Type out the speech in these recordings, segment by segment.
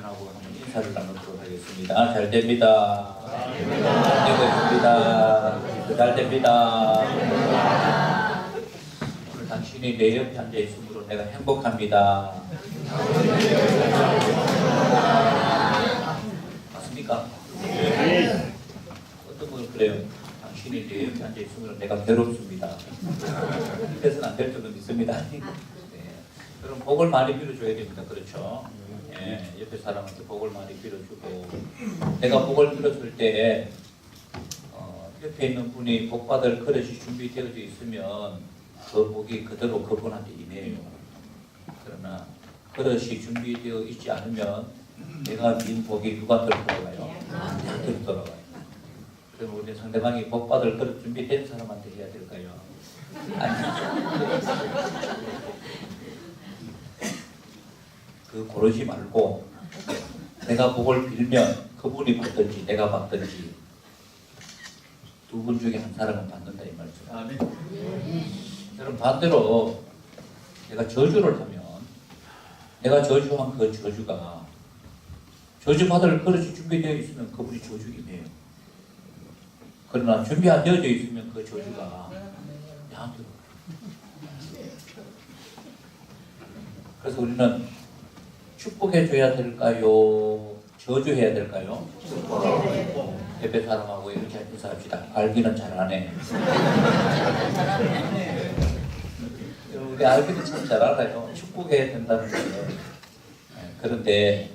하고 한번 인사를 나누도록 하겠습니다. 잘 됩니다. 잘 되고 있습니다. 잘 됩니다. 오늘 당신이 내 옆에 앉아 있으므로 내가 행복합니다. 맞습니까? 어떤 분은 그래요. 당신이 내 옆에 앉아 있으므로 내가 괴롭습니다. 그래서는 안 될 줄은 믿습니다. 그럼 복을 많이 빌어줘야 됩니다. 그렇죠? 예, 옆에 사람한테 복을 많이 빌어주고, 내가 복을 빌어줄 때 옆에 있는 분이 복 받을 그릇이 준비되어 있으면 그 복이 그대로 그분한테 임해요. 그러나 그릇이 준비되어 있지 않으면 내가 민 복이 누구한테 돌아가요? 나한테 돌아가요. 그럼 우리 상대방이 복 받을 그릇 준비된 사람한테 해야 될까요? 아니. 그 고르지 말고 내가 복을 빌면 그분이 받든지 내가 받든지 두 분 중에 한 사람은 받는다 이 말이죠. 아멘. 여러분 반대로 내가 저주를 하면 내가 저주한 그 저주가 저주받을 그릇이 준비되어 있으면 그분이 저주이네요. 그러나 준비 안 되어져 있으면 그 저주가 나한테 와요. 그래서 우리는 축복해줘야 될까요? 저주해야 될까요? 옆에 사람하고 이렇게 인사합시다. 알기는 잘하네. 우리 알기는 참 잘 알아요. 축복해야 된다는 거예요. 그런데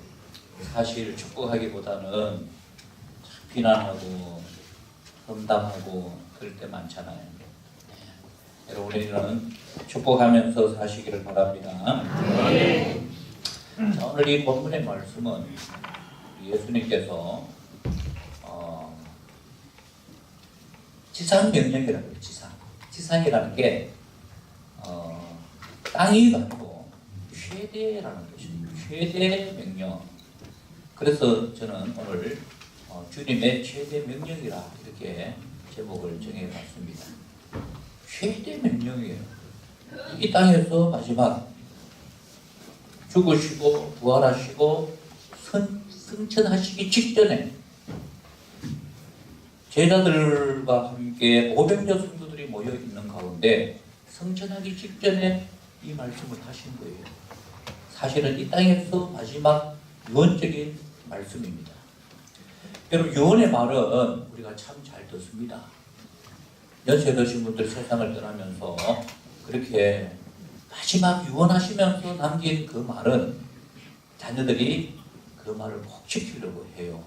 사실 축복하기보다는 비난하고 험담하고 그럴 때 많잖아요. 여러분 우리는 축복하면서 사시기를 바랍니다. 자, 오늘 이 본문의 말씀은 예수님께서 지상명령이라고 해요. 지상이라는 게 땅이 아니고 최대라는 것입니다. 최대 명령. 그래서 저는 오늘 주님의 최대 명령이라 이렇게 제목을 정해봤습니다. 최대 명령이에요. 이 땅에서 마지막 죽으시고 부활하시고 승천하시기 직전에 제자들과 함께 500여 성도들이 모여 있는 가운데 승천하기 직전에 이 말씀을 하신 거예요. 사실은 이 땅에서 마지막 유언적인 말씀입니다. 여러분 유언의 말은 우리가 참 잘 듣습니다. 연세 드신 분들 세상을 떠나면서 그렇게 마지막 유언하시면서 남긴 그 말은 자녀들이 그 말을 꼭 지키려고 해요.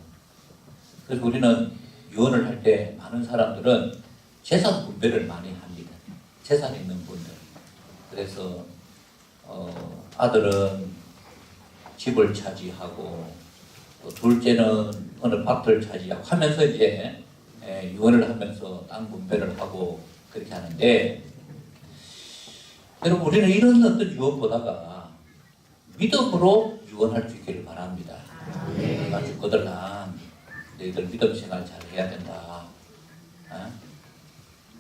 그래서 우리는 유언을 할 때 많은 사람들은 재산 분배를 많이 합니다. 재산 있는 분들. 그래서 아들은 집을 차지하고 또 둘째는 어느 밭을 차지하고 하면서 이제 유언을 하면서 땅 분배를 하고 그렇게 하는데 여러분 우리는 이런 어떤 유언보다가 믿음으로 유언할 수 있기를 바랍니다. 내가 죽거들라 너희들 믿음 생활 잘 해야 된다.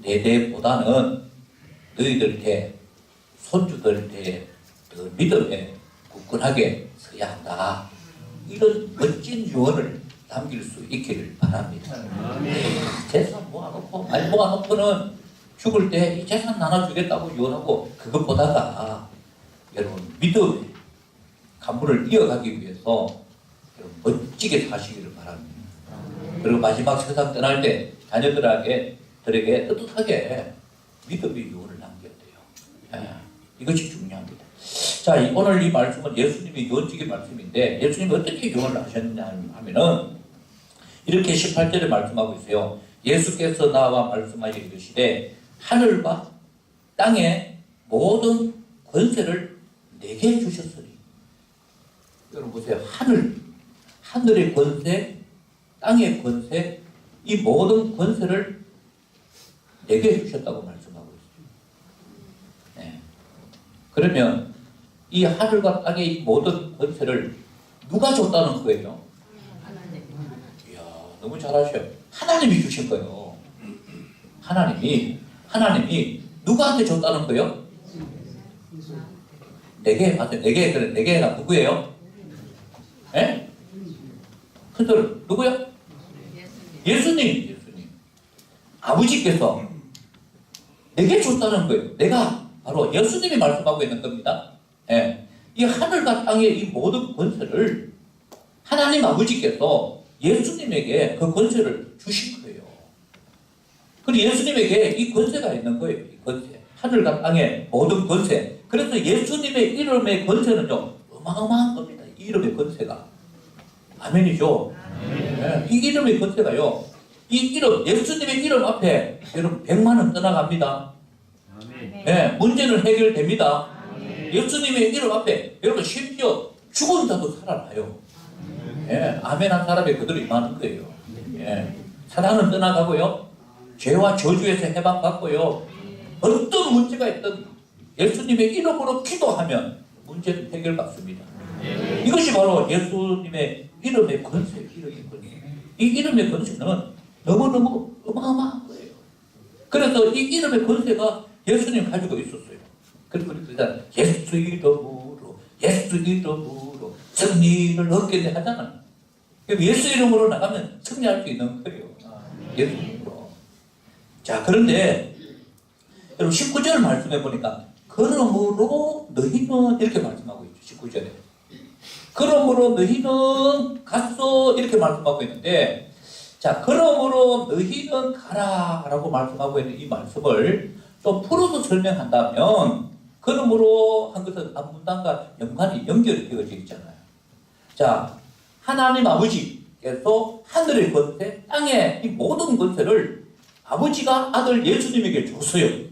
내 대보다는 너희들 대 손주들 대 더 믿음에 굳건하게 서야 한다. 이런 멋진 유언을 남길 수 있기를 바랍니다. 재산 모아놓고 많이 모아놓고는 죽을 때 이 재산 나눠주겠다고 유언하고 그것보다가 여러분 믿음의 간문을 이어가기 위해서 여러분 멋지게 사시기를 바랍니다. 그리고 마지막 세상 떠날 때 자녀들에게 뜨뜻하게 믿음의 유언을 남겨야 돼요. 이것이 중요합니다. 자, 오늘 이 말씀은 예수님이 유언적인 말씀인데 예수님이 어떻게 유언을 하셨느냐 하면은 이렇게 18절에 말씀하고 있어요. 예수께서 나와 말씀하여 이르시되 하늘과 땅의 모든 권세를 내게 주셨으니. 여러분 보세요. 하늘의 권세, 땅의 권세, 이 모든 권세를 내게 주셨다고 말씀하고 있어요. 네. 그러면 이 하늘과 땅의 모든 권세를 누가 줬다는 거예요? 이야, 너무 잘하셔요. 하나님이 주신 거예요. 하나님이 누구한테 줬다는 거예요? 내게 맞아요. 내게가 누구예요? 예? 큰소리 누구야? 예수님. 아버지께서 내게 줬다는 거예요. 내가 바로 예수님이 말씀하고 있는 겁니다. 예. 이 하늘과 땅의 이 모든 권세를 하나님 아버지께서 예수님에게 그 권세를 주신 거예요. 그리고 예수님에게 이 권세가 있는 거예요. 이 권세. 하늘과 땅의 모든 권세. 그래서 예수님의 이름의 권세는요, 어마어마한 겁니다. 이 이름의 권세가. 아멘이죠? 네. 이 이름의 권세가요, 이 이름, 예수님의 이름 앞에 여러분 100만 원 떠나갑니다. 네, 문제는 해결됩니다. 예수님의 이름 앞에 여러분 심지어 죽은 자도 살아나요. 예, 아멘한 사람이 그대로 임하는 거예요. 예, 사단은 떠나가고요, 죄와 저주에서 해방받고요, 어떤 문제가 있든 예수님의 이름으로 기도하면 문제는 해결받습니다. 이것이 바로 예수님의 이름의 권세, 이름의 권세. 이 이름의 권세는 너무너무 어마어마한 거예요. 그래서 이 이름의 권세가 예수님 가지고 있었어요. 그리고 우리가 예수 이름으로 승리를 얻게 하잖아요. 예수 이름으로 나가면 승리할 수 있는 거예요. 예수 이름으로. 자, 그런데 여러분 19절 말씀해 보니까 그러므로 너희는 이렇게 말씀하고 있죠. 19절에. 그러므로 너희는 갔어 이렇게 말씀하고 있는데, 자, 그러므로 너희는 가라 라고 말씀하고 있는 이 말씀을 좀 풀어서 설명한다면, 그러므로 한 것은 앞문단과 연결이 되어져 있잖아요. 자, 하나님 아버지께서 하늘의 권세, 땅의 이 모든 권세를 아버지가 아들 예수님에게 줬어요.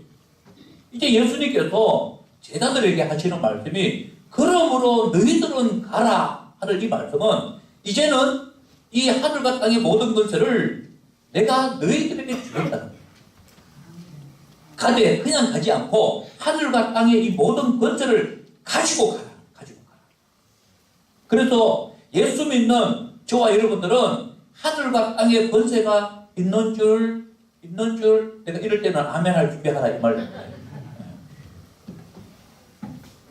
이제 예수님께서 제자들에게 하시는 말씀이 그러므로 너희들은 가라 하는 이 말씀은 이제는 이 하늘과 땅의 모든 권세를 내가 너희들에게 주겠다는 거예요. 가되 그냥 가지 않고 하늘과 땅의 이 모든 권세를 가지고 가라. 그래서 예수 믿는 저와 여러분들은 하늘과 땅의 권세가 있는 줄 내가 이럴 때는 아멘할 준비하라 이 말입니다.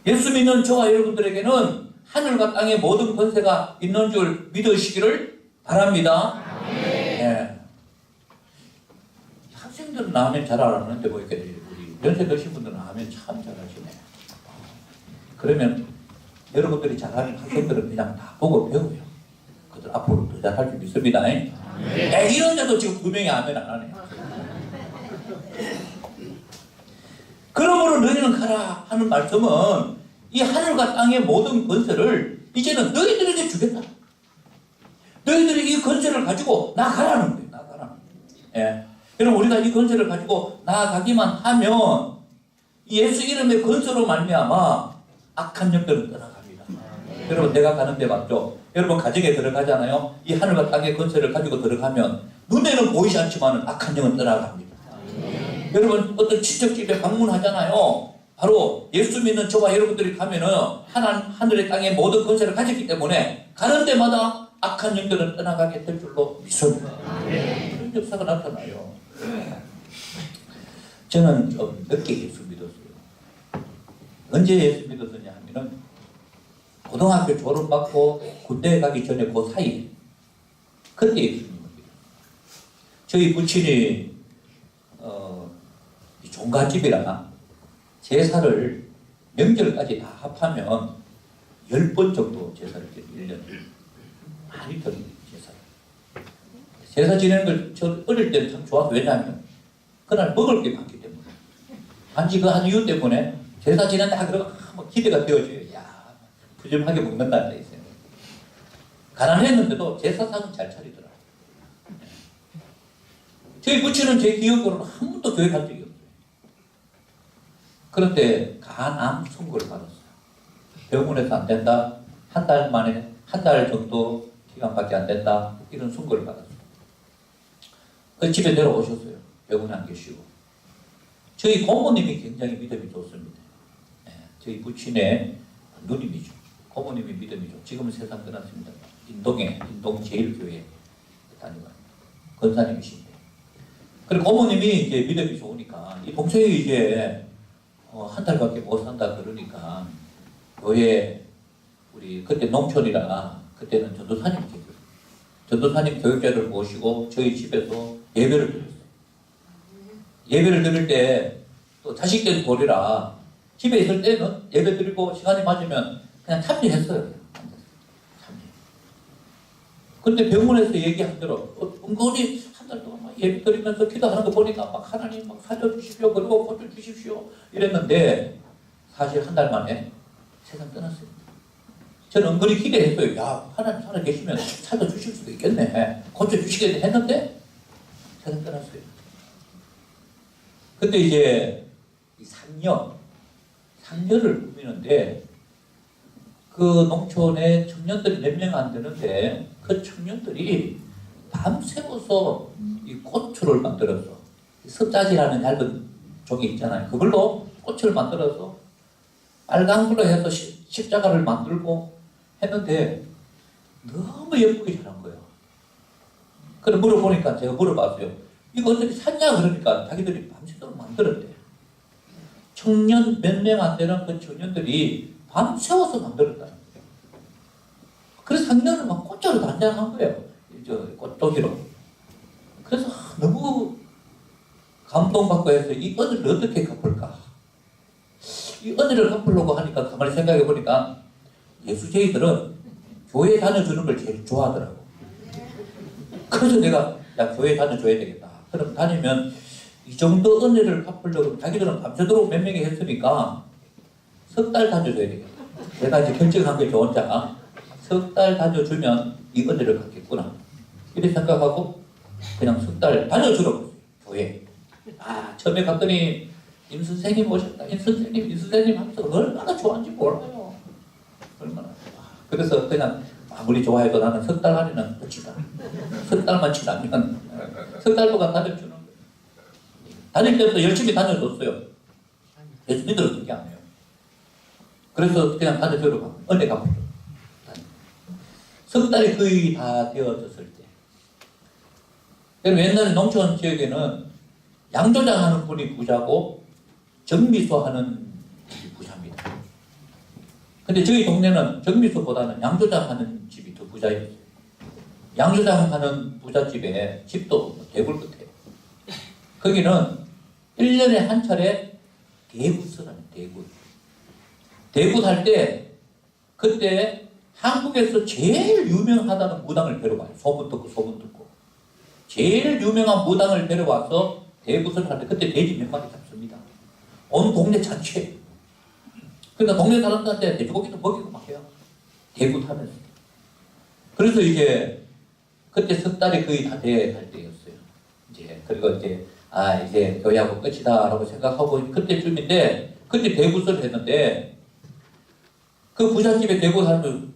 예수 믿는 저와 여러분들에게는 하늘과 땅의 모든 권세가 있는 줄 믿으시기를 바랍니다. 네. 학생들은 아멘 잘 안 하는데 뭐 이렇게 우리 연세 드신 분들은 아멘 참 잘하시네. 그러면 여러분들이 잘하는 학생들은 그냥 다 보고 배워요. 그들 앞으로 더 잘할 줄 믿습니다. 이런데도 지금 2명이 아멘 안 하네. 그러므로 너희는 가라 하는 말씀은 이 하늘과 땅의 모든 권세를 이제는 너희들에게 주겠다. 너희들이 이 권세를 가지고 나가라는 거예요. 나가라는 거예요. 예. 여러분 우리가 이 권세를 가지고 나아가기만 하면 예수 이름의 권세로 말미암아 악한 영들은 떠나갑니다. 여러분 내가 가는 데 맞죠? 여러분 가정에 들어가잖아요. 이 하늘과 땅의 권세를 가지고 들어가면 눈에는 보이지 않지만 악한 영은 떠나갑니다. 여러분 어떤 친척집에 방문하잖아요. 바로 예수 믿는 저와 여러분들이 가면은 하늘의 땅의 모든 권세를 가졌기 때문에 가는 데마다 악한 영들은 떠나가게 될 줄로 믿습니다. 그런 역사가 나타나요. 저는 좀 늦게 예수 믿었어요. 언제 예수 믿었느냐 하면은 고등학교 졸업받고 군대에 가기 전에 그 사이에 그때 예수 믿었어요. 저희 부친이 종갓집이라 제사를 명절까지 다 합하면 10번 정도 제사를 드려요. 1년에. 많이 드려요, 제사를. 제사 지내는 걸 저 어릴 때는 참 좋아서, 왜냐하면 그날 먹을 게 많기 때문에. 단지 그 한 이유 때문에 제사 지낸다 그러면 뭐 기대가 되어져요. 야, 푸짐하게 먹는다는 데 있어요. 가난했는데도 제사상은 잘 차리더라고요. 저희 부친은 제 기억으로는 한 번도 교회 갈 적이 없어요. 그런데 간암 선고를 받았어요. 병원에서 안 된다. 한 달 만에, 한 달 정도 기간밖에 안 된다. 이런 선고를 받았어요. 그 집에 내려오셨어요. 병원에 안 계시고. 저희 고모님이 굉장히 믿음이 좋습니다. 네, 저희 부친의 누님이죠. 고모님이 믿음이 좋고, 지금은 세상 떠났습니다. 인동 제일교회 다니고 권사님이신데. 그리고 고모님이 이제 믿음이 좋으니까, 이 동생이 이제 한 달밖에 못 산다 그러니까, 교회, 우리 그때 농촌이라, 그때는 전도사님이 계셨어요. 전도사님 교육자를 모시고 저희 집에서 예배를 드렸어요. 예배를 드릴 때 또 자식들 보리라 집에 있을 때는 예배 드리고 시간이 맞으면 그냥 참여했어요. 참여. 근데 병원에서 얘기한 대로 은근히 한 달 동안 막 예배 드리면서 기도하는 거 보니까 막 하나님 막 살려주십시오. 그리고 고쳐주십시오. 이랬는데 사실 한 달 만에 세상 떠났어요. 저는 은근히 기대했어요. 야, 하나님 살아계시면 살려주실 수도 있겠네. 고쳐주시겠네 했는데 세상 떠났어요. 근데 이제 이 상녀를 꾸미는데 그 농촌에 청년들이 몇 명 안 되는데 그 청년들이 밤새워서 이 고추를 만들어서 섭자지라는 얇은 종이 있잖아요. 그걸로 고추를 만들어서 빨간 걸로 해서 십자가를 만들고 했는데 너무 예쁘게 잘한 거예요. 그래 물어보니까 제가 물어봤어요. 이거 어떻게 샀냐 그러니까 자기들이 밤새도록 만들었대. 청년 몇 명 안 되는 그 청년들이 밤새워서 만들었다. 그래서 상년을 막 꽃자루 단장한 거예요. 저 꽃도기로. 그래서 너무 감동받고 해서 이 은혜를 어떻게 갚을까? 이 은혜를 갚으려고 하니까 가만히 생각해 보니까 예수제이들은 교회 다녀주는 걸 제일 좋아하더라고. 그래서 내가 야 교회 다녀줘야 되겠다. 그럼 다니면 이 정도 은혜를 갚으려고 자기들은 밤새도록 몇 명이 했으니까 석 달 다녀줘야 되겠다. 내가 이제 결정한 게 좋은 자가 석 달 다녀주면 이 은혜를 갚겠구나. 이렇게 생각하고 그냥 석 달 다녀주라고 교회. 아 처음에 갔더니 임 선생님 오셨다. 임 선생님 하면서 얼마나 좋아하는지 몰라요. 얼마나. 그래서 그냥 아무리 좋아해도 나는 석 달 안에는 끝이다. 석 달만 지나면 석 달 동안 다녀주는 거예요. 다닐 때부터 열심히 다녀줬어요. 예수님들은 그렇게 안 해요. 그래서 그냥 다녀주려고 은혜 갚으려. 석 달이 거의 다 되어졌을 때. 그럼 옛날에 농촌 지역에는 양조장하는 분이 부자고 정미소 하는 분이 부자입니다. 근데 저희 동네는 정미소보다는 양조장 하는 집이 더 부자였어요. 양조장 하는 부잣집에 집도 대굴 끝에 거기는 1년에 한 차례 대구서라는 대구. 대구 살 때 그때 한국에서 제일 유명하다는 무당을 데려와요. 소문 듣고. 제일 유명한 무당을 데려와서 대구서를 할 때 그때 돼지 몇 마리 잡습니다. 온 동네 잔치에. 그러니까 동네 사람들한테 돼지고기도 먹이고 막 해요. 대구 타면서. 그래서 이제 그때 석 달이 거의 다 돼갈 때였어요. 이제 그리고 이제 이제 교회하고 끝이다라고 생각하고 그때쯤인데 그때 대구서를 했는데 그 부잣집에 대구 살면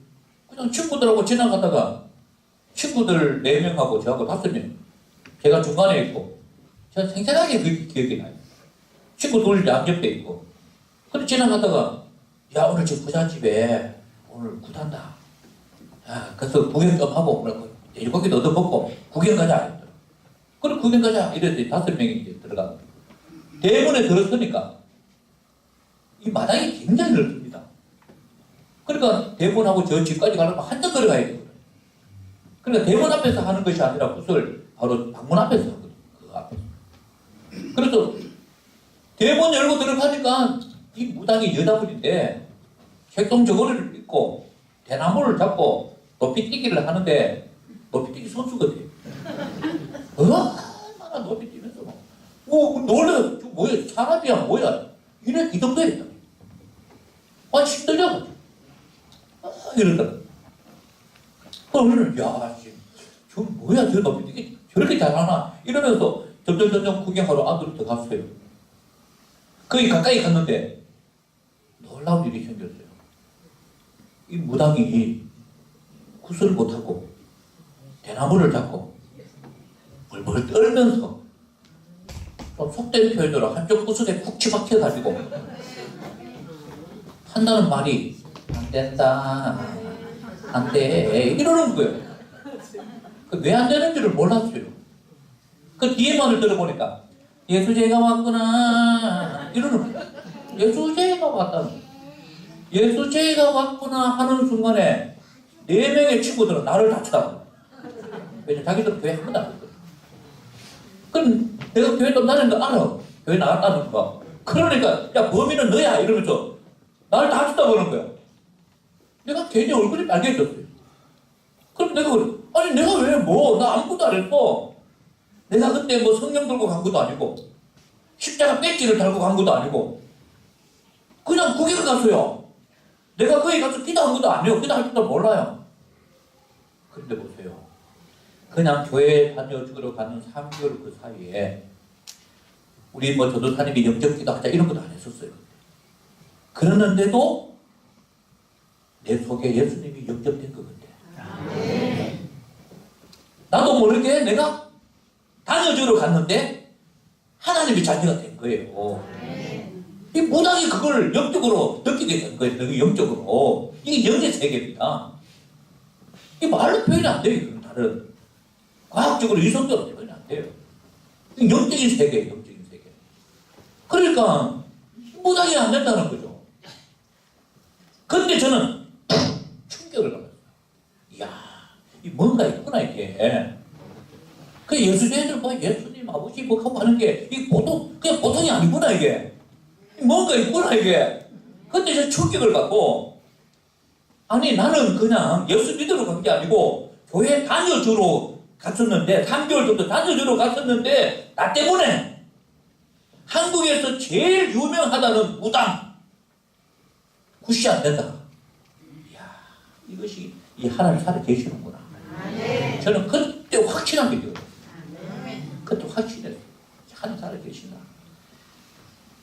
그냥 친구들하고 지나가다가 친구들 4명하고 저하고 5명 제가 중간에 있고 제가 생생하게 그 기억이 나요. 친구 둘 양옆에 있고 근데 지나가다가 야 오늘 저 부잣집에 오늘 굿한다. 야 그래서 구경 좀 하고 그러고 돼지고기도 얻어먹고 구경 가자. 그럼 구경 가자. 이랬더니 5명이 이제 들어가. 대문에 들었으니까 이 마당이 굉장히 넓습니다. 그러니까 대문하고 저 집까지 가려면 한참 걸어가야 되거든요. 그러니까 대문 앞에서 하는 것이 아니라 굿을 바로 방문 앞에서 하거든요. 그 앞에서. 그래서 대문 열고 들어가니까 이 무당이 여자분인데 색동 저고리를 입고 대나무를 잡고 높이뛰기를 하는데 높이뛰기 선수거든요. 얼마나 높이 뛰면서 막 놀래. 뭐야 사람이야 뭐야 이래 이 정도 했다. 힘들려. 이러더라. 오늘 야 저 뭐야 저 높이 뛰기 저렇게 잘하나 이러면서 점점 구경하러 안으로 들어갔어요. 거기 가까이 갔는데 놀라운 일이 생겼어요. 이 무당이 구슬을 못하고 대나무를 잡고 벌벌 떨면서 좀 속된 표현으로 한쪽 구슬에 쿡 치박혀가지고 한다는 말이 안 된다 안 돼 이러는 거예요. 왜 안 되는지를 몰랐어요. 그 뒤에만을 들어보니까 예수제가 왔구나 이러는 거예요. 예수제가 왔다는 거예요. 예수제가 왔구나 하는 순간에 4명의 친구들은 나를 다 쳐다봐요. 왜냐면 자기들은 교회 한 번도 안 갔거든. 그럼 내가 교회 좀 다니는 거 알아. 교회 나갔다는 거. 그러니까 야 범인은 너야 이러면서 나를 다 쳐다보는 거야. 내가 괜히 얼굴이 빨개졌어요. 그럼 내가 그래. 아니 내가 왜 뭐 나 아무것도 안 했어. 내가 그때 뭐 성령 들고 간 것도 아니고 십자가 배지를 달고 간 것도 아니고 그냥 구경을 갔어요. 내가 거기 가서 기도한 것도 아니에요. 기도할 줄도 몰라요. 그런데 보세요. 그냥 교회 다녀주러 가는 3개월 그 사이에 우리 뭐 전도사님이 영적 기도하자 이런 것도 안 했었어요. 그러는데도 내 속에 예수님이 영접된 것 같아. 나도 모르게 내가 다녀주러 갔는데 하나님의 자녀가 된 거예요. 이 무당이 그걸 영적으로 느끼게 된 거예요. 영적으로. 이게 영의 세계입니다. 이 말로 표현이 안 돼요. 다른 과학적으로 이성적으로 표현이 안 돼요. 영적인 세계예요. 영적인 세계. 그러니까 무당이 안 된다는 거죠. 근데 저는 충격을 받았어요. 이야, 이 뭔가 있구나 이게. 그 예수님들 뭐 예수님 아버지 뭐 하고 하는 게 이 보통 그냥 보통이 아니구나 이게. 뭔가 있구나 이게. 근데 저 충격을 받고 아니 나는 그냥 예수 믿으러 간 게 아니고 교회 다녀주러 갔었는데 3개월 정도 다녀주러 갔었는데 나 때문에 한국에서 제일 유명하다는 무당 굿이 안 된다. 이야, 이것이 이 하나님 살아 계시는구나. 저는 그때 확신한 게 돼요. 그때 확신했어요. 하나님 살아 계시나.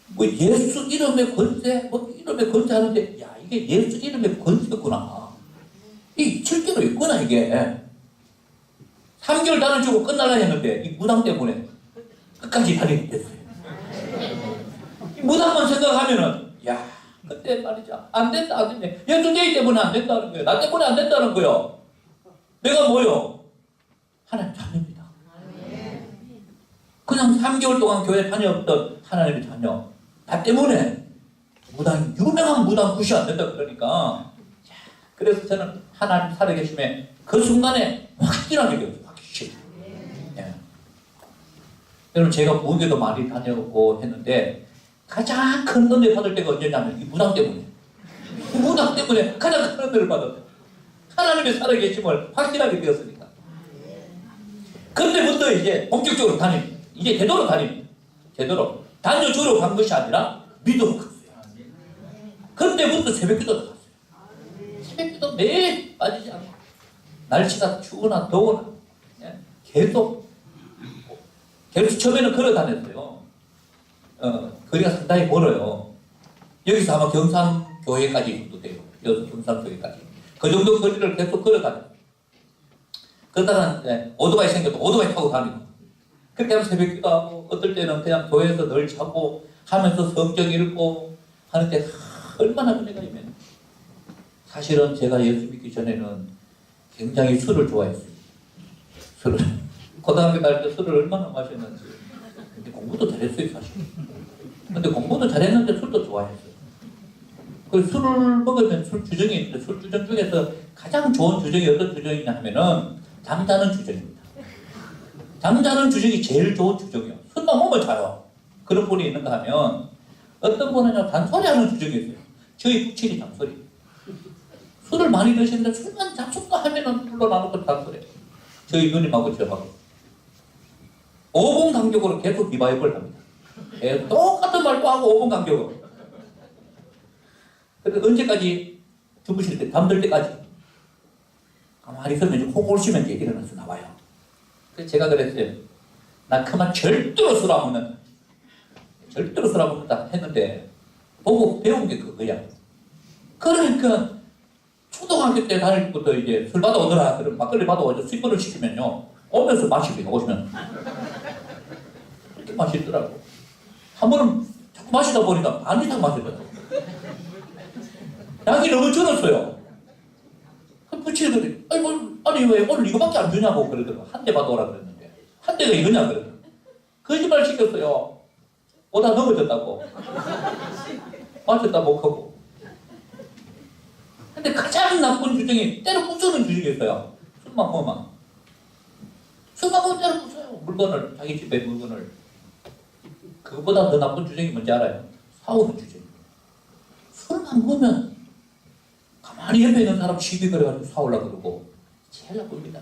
뭐 예수 이름의 권세, 뭐 이름의 권세 하는데 야 이게 예수 이름의 권세구나. 이 실제로 있구나 이게. 3개월 다녀주고 끝날라 했는데 이 무당 때문에 끝까지 다니게 됐어요. 이 무당만 생각하면은 야 그때 말이죠. 안 된다 안 된다. 예수님 때문에 안 된다는 거예요. 나 때문에 안 된다는 거예요. 내가 뭐요? 하나님 자녀입니다. 그냥 3개월 동안 교회 다녔던 하나님의 자녀. 나 때문에 무당, 유명한 무당 굿이 안 된다 그러니까. 그래서 저는 하나님 살아계심에 그 순간에 확실하게 되었어요. 확실. 예. 여러분 제가 무교도 많이 다녀오고 했는데 가장 큰 은혜 받을 때가 언제냐면 이 무당 때문에. 이 무당 때문에 가장 큰 은혜를 받았어요. 하나님의 살아계심을 확실하게 되었으니까. 그때부터 이제 본격적으로 다닙니다. 이제 제대로 다닙니다. 제대로. 다녀주러 간 것이 아니라 믿으러 갔어요. 그때부터 새벽기도를 갔어요. 새벽기도 매일 빠지지 않고 날씨가 추우나 더우나 계속 처음에는 걸어 다녔어요. 거리가 상당히 멀어요. 여기서 아마 경상교회까지 정도 돼요. 여기서 경상교회까지. 그 정도 거리를 계속 걸어 다녔어요. 그러다가 오토바이 생겨도 오토바이 타고 다니고 그렇게 하면 새벽기도 하고 어떨 때는 그냥 교회에서 늘 자고 하면서 성경 읽고 하는데 얼마나 은혜가 있면 사실은 제가 예수 믿기 전에는 굉장히 술을 좋아했어요. 술을 고등학교 다닐 때 술을 얼마나 마셨는지. 근데 공부도 잘했어요 사실. 근데 공부도 잘했는데 술도 좋아했어요. 그 술을 먹으면 술 주정이 있는데 술 주정 중에서 가장 좋은 주정이 어떤 주정이냐 하면은 잠자는 주정입니다. 잠자는 주정이 제일 좋은 주정이에요. 술만 먹으면 자요. 그런 분이 있는가 하면 어떤 분은 잔소리하는 주정이 있어요. 저희 부친이 잔소리. 술을 많이 드시는데 술만 잡숫다 하면은 불러나놓고 잔소리. 저희 누님하고 저하고 5분 간격으로 계속 리바이벌 합니다. 똑같은 말도 하고 5분 간격으로. 근데 언제까지 주무실 때 잠들 때까지 가만히 있으면 콩 올시면 이제 일어나서 나와요. 그래서 제가 그랬어요. 나 그만 절대로 술 안 먹는다. 절대로 술 안 먹는다 했는데 보고 배운 게 그거야. 그러니까 초등학교 때 다닐 때부터 이제 술 받아오더라. 그럼 막걸리 받아오죠. 수입을 시키면요. 오면서 마시고요. 오시면. 그렇게 마시더라고. 한 번은 자꾸 마시다 보니까 반 이상 마시더라고. 약이 너무 줄었어요. 부치더니 아니 왜 오늘 이거밖에 안 주냐고 그러더라고. 한 대 받아오라 그랬는데 한 대가 이거냐 그러더라고. 거짓말 시켰어요. 오다 넘어졌다고. 마셨다 못하고. 근데 가장 나쁜 주정이 때로 부수는 주정이 있어요. 술만 먹으면. 술만 때려 부숴요. 물건을, 자기 집에 물건을. 그거보다 더 나쁜 주정이 뭔지 알아요? 사오는 주정. 술만 먹으면 가만히 옆에 있는 사람 시비 걸어가지고 사오려고 그러고 제일 나쁩니다.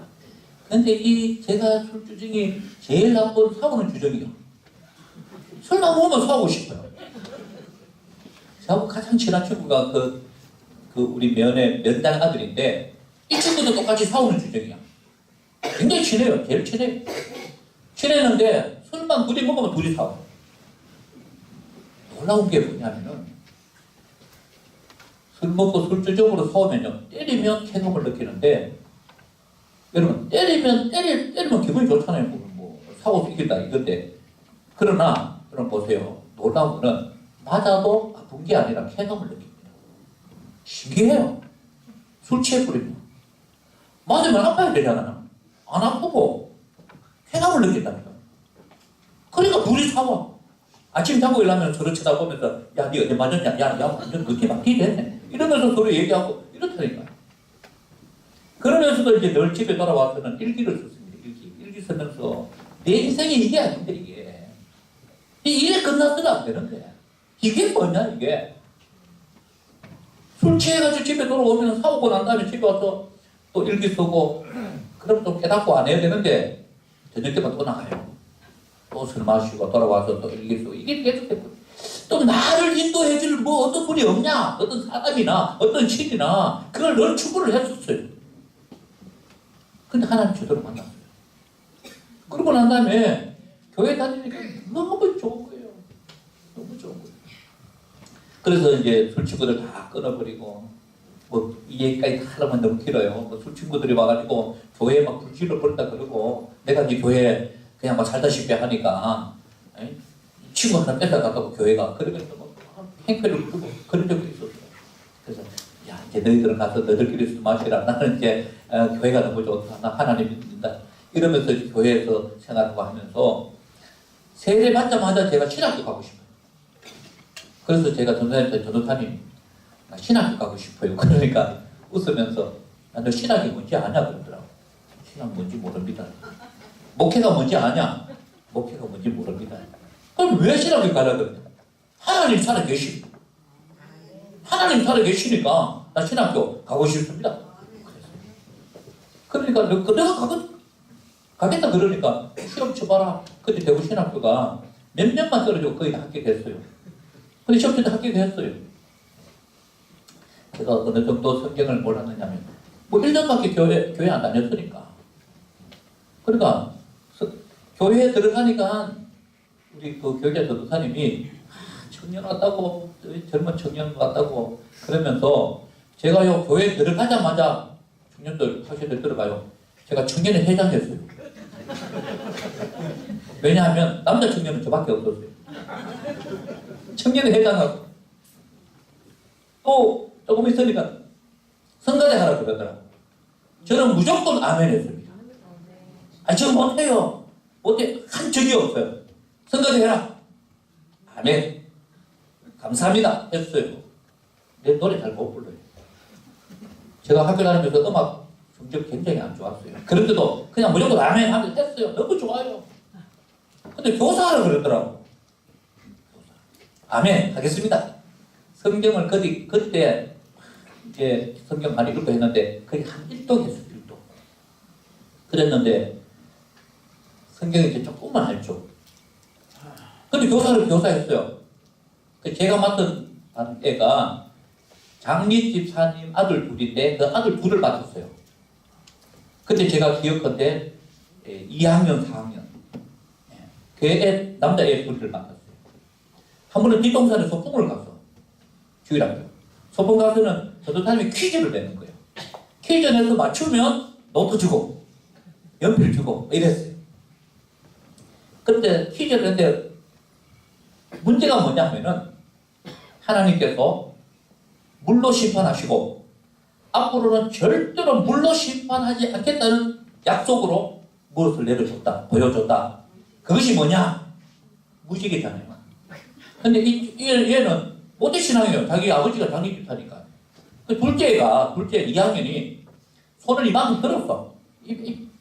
근데 제가 술 주정이 제일 나쁜 사오는 주정이요. 술만 먹으면 사오고 싶어요. 저하고 가장 친한 친구가 그 우리 면당 아들인데 이 친구도 똑같이 사오는 주정이야. 굉장히 친해요. 제일 친해요. 친했는데 술만 둘이 먹으면 둘이 사오. 놀라운 게 뭐냐면은 술 먹고 술주정으로 사오면요 때리면 쾌감을 느끼는데 여러분 때리면 기분이 좋잖아요. 뭐 사고 이긴다 이건데 그러나 여러분 보세요. 놀라운 거는 맞아도 아픈 게 아니라 쾌감을 느낍니다. 신기해요. 술 취해버리면 맞으면 아파야 되잖아. 안 아프고 쾌감을 느낀다니까. 그러니까 둘이 사와. 아침 자고 일어나면 서로 쳐다보면서 야, 니 어제 맞았냐? 야, 완전 그렇게 막히게 됐네. 이러면서 서로 얘기하고 이렇다니까. 그러면서도 이제 늘 집에 돌아와서는 일기를 썼습니다. 일기 쓰면서 내 인생이 이게 아닌데 이게. 이 일에 끝났어도 안 되는데. 이게 뭐냐 이게. 술 취해가지고 집에 돌아오면 사오고 난 다음에 집에 와서 또 일기 쓰고 그럼 또 깨닫고 안 해야 되는데 저녁 때만 또 나가요. 또 술 마시고 돌아와서 또 일기 쓰고 이게 계속되고 또 나를 인도해줄 뭐 어떤 분이 없냐 어떤 사람이나 어떤 신이나 그걸 늘 추구를 했었어요. 근데 하나님 제대로 만났어요. 그러고 난 다음에 교회 다니니까 너무 좋은 거예요. 너무 좋은 거예요. 그래서 이제 술 친구들 다 끊어버리고 뭐 이 얘기까지 다 하려면 너무 길어요. 뭐 술 친구들이 와가지고 교회에 막 불질러 버린다 그러고 내가 이제 교회 그냥 막 살다시피 하니까 친구 하나 뺏어갔다고 교회가 그러면서 뭐 행패를 부르고 그런 적이 있었어요. 그래서 야 이제 너희들은 가서 너희들끼리 술 마시라. 나는 이제 교회가 너무 좋다. 나 하나님 믿는다. 이러면서 이제 교회에서 생활하고 하면서 세례 받자마자 제가 신학교 가고 싶어요. 그래서 제가 전도사님한테 전도사님 나 신학교 가고 싶어요. 그러니까 웃으면서 너 신학이 뭔지 아냐 그러더라고. 신학 뭔지 모릅니다. 목회가 뭔지 아냐? 목회가 뭔지 모릅니다. 그럼 왜 신학교 가려 그러냐? 하나님 살아계시. 하나님 살아계시니까 나 신학교 가고 싶습니다. 그러니까 내가 가겠다 그러니까 시험 쳐봐라. 그때 대구 신학교가 몇 명만 떨어지고 거의 다 합격했어요. 근데 시험 칠 때 합격했어요. 제가 어느 정도 성경을 몰랐느냐면 뭐 1년밖에 교회 안 다녔으니까. 그러니까 교회에 들어가니까 우리 그 교육자 전도사님이 청년 왔다고 젊은 청년 왔다고 그러면서 제가 요 교회에 들어가자마자 청년들 학생들 들어가요. 제가 청년회 회장했어요. 왜냐하면 남자 청년은 저밖에 없었어요. 청년회 회장하고 또 조금 있으니까 성가대 하라 그러더라고요. 저는 무조건 아멘 했습니다. 아니 저는 못해요. 못해. 한 적이 없어요. 성가대 해라. 아멘. 감사합니다. 했어요. 내 노래 잘 못 불러요. 제가 학교 다니면서 음악 성적 굉장히 안 좋았어요. 그런데도 그냥 무조건 아멘 하면서 했어요. 너무 좋아요. 근데 교사하라 그러더라고. 아멘 하겠습니다. 성경을 그때 이제 성경 많이 읽고 했는데 거의 한 1도 했어요. 1도. 그랬는데 성경이 이제 조금만 알죠. 근데 교사를 교사했어요. 제가 맡은 애가 장립집사님 아들 둘인데 그 아들 둘을 맡았어요. 그때 제가 기억컨대 2학년, 4학년. 그 애, 남자애 둘을 맡았어요. 한 번은 뒷동산에 소풍을 갔어. 주일학교. 소풍 가서는 전도사님이 퀴즈를 내는 거예요. 퀴즈 내서 맞추면 노트 주고 연필 주고 이랬어요. 그때 퀴즈를 했는데 문제가 뭐냐 하면은 하나님께서 물로 심판하시고 앞으로는 절대로 물로 심판하지 않겠다는 약속으로 무엇을 내려줬다, 보여줬다. 그것이 뭐냐? 무지개잖아요. 근데 얘는 모태신앙이에요. 자기 아버지가 장립집사니까. 그 둘째 2학년이 손을 이만큼 들었어.